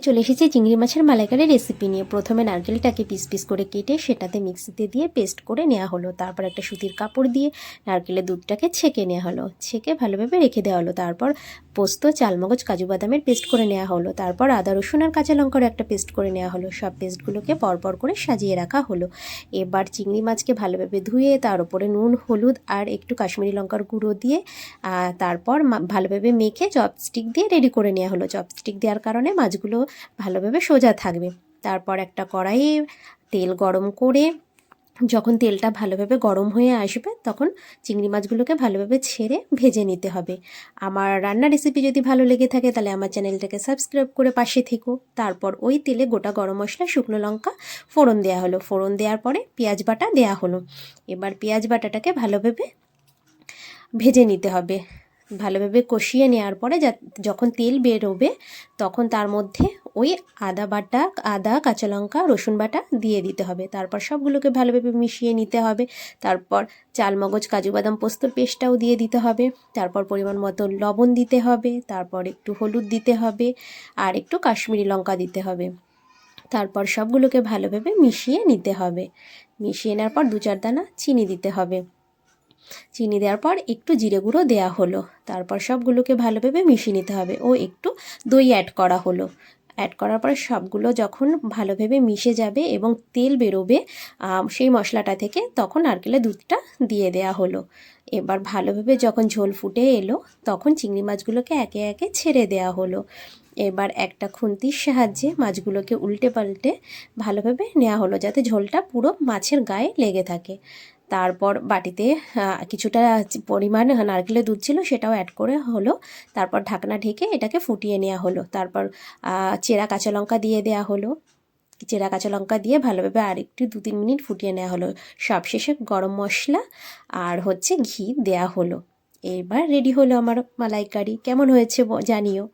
চলে এসেছি চিংড়ি মাছের মালাইকারি রেসিপি নিয়ে। প্রথমে নারকেলটাকে পিস পিস করে কেটে সেটাতে মিক্সিতে দিয়ে পেস্ট করে নেওয়া হলো। তারপর একটা সুতির কাপড় দিয়ে নারকেলের দুধটাকে ছেঁকে নেওয়া হলো, ছেঁকে ভালোভাবে রেখে দেওয়া হলো। তারপর পোস্ত, চালমগজ, কাজু বাদামের পেস্ট করে নেওয়া হলো। তারপর আদা রসুন আর কাঁচা লঙ্কার একটা পেস্ট করে নেওয়া হলো। সব পেস্টগুলোকে পরপর করে সাজিয়ে রাখা হলো। এবার চিংড়ি মাছকে ভালোভাবে ধুয়ে তার উপরে নুন, হলুদ আর একটু কাশ্মীরি লঙ্কার গুঁড়ো দিয়ে তারপর ভালোভাবে মেখে চপস্টিক দিয়ে রেডি করে নেওয়া হলো। চপস্টিক দেওয়ার কারণে মাছগুলো ভালোভাবে সোজা থাকবে। তারপর একটা কড়াইয়ে তেল গরম করে যখন তেলটা ভালোভাবে গরম হয়ে আসবে তখন চিংড়ি মাছগুলোকে ভালোভাবে ছেড়ে ভেজে নিতে হবে। আমার রান্নার রেসিপি যদি ভালো লেগে থাকে তাহলে আমার চ্যানেলটাকে সাবস্ক্রাইব করে পাশে থেকো। তারপর ওই তেলে গোটা গরম মশলা, শুকনো লঙ্কা ফোড়ন দেওয়া হলো। ফোড়ন দেওয়ার পরে পেঁয়াজ বাটা দেওয়া হলো। এবার পেঁয়াজ বাটাটাকে ভালোভাবে ভেজে নিতে হবে। ভালোভাবে কষিয়ে নেওয়ার পরে যখন তেল বেরোবে তখন তার মধ্যে ওই আদা, কাঁচা লঙ্কা, রসুন বাটা দিয়ে দিতে হবে। তারপর সবগুলোকে ভালোভাবে মিশিয়ে নিতে হবে। তারপর চালমগজ, কাজু বাদাম, পোস্তর পেস্টটাও দিয়ে দিতে হবে। তারপর পরিমাণ মতো লবণ দিতে হবে। তারপর একটু হলুদ দিতে হবে আর একটু কাশ্মীরি লঙ্কা দিতে হবে। তারপর সবগুলোকে ভালোভাবে মিশিয়ে নিতে হবে। মিশিয়ে নেওয়ার পর 2-4 দানা চিনি দিতে হবে। চিনি দেওয়ার পর একটু জিরে গুঁড়ো দেওয়া হলো। তারপর সবগুলোকে ভালোভাবে মিশিয়ে নিতে হবে ও একটু দই অ্যাড করা হলো। অ্যাড করার পরে সবগুলো যখন ভালোভাবে মিশে যাবে এবং তেল বেরোবে সেই মশলাটা থেকে, তখন নারকেলের দুধটা দিয়ে দেওয়া হলো। এবার ভালোভাবে যখন ঝোল ফুটে এলো তখন চিংড়ি মাছগুলোকে একে একে ছেড়ে দেওয়া হলো। এবার একটা খুন্তির সাহায্যে মাছগুলোকে উল্টে পাল্টে ভালোভাবে নেওয়া হলো যাতে ঝোলটা পুরো মাছের গায়ে লেগে থাকে। তারপর বাটিতে কিছুটা পরিমাণ নারকেলের দুধ ছিল সেটাও অ্যাড করে হলো। তারপর ঢাকনা ঢেকে এটাকে ফুটিয়ে নেওয়া হলো। তারপর চেরা কাঁচা লঙ্কা দিয়ে দেওয়া হলো। চেরা কাঁচা লঙ্কা দিয়ে ভালোভাবে আরেকটু 2-3 মিনিট ফুটিয়ে নেওয়া হলো। সবশেষে গরম মশলা আর ঘি দেওয়া হলো। এবার রেডি হলো আমার মালাইকারি। কেমন হয়েছে জানিও।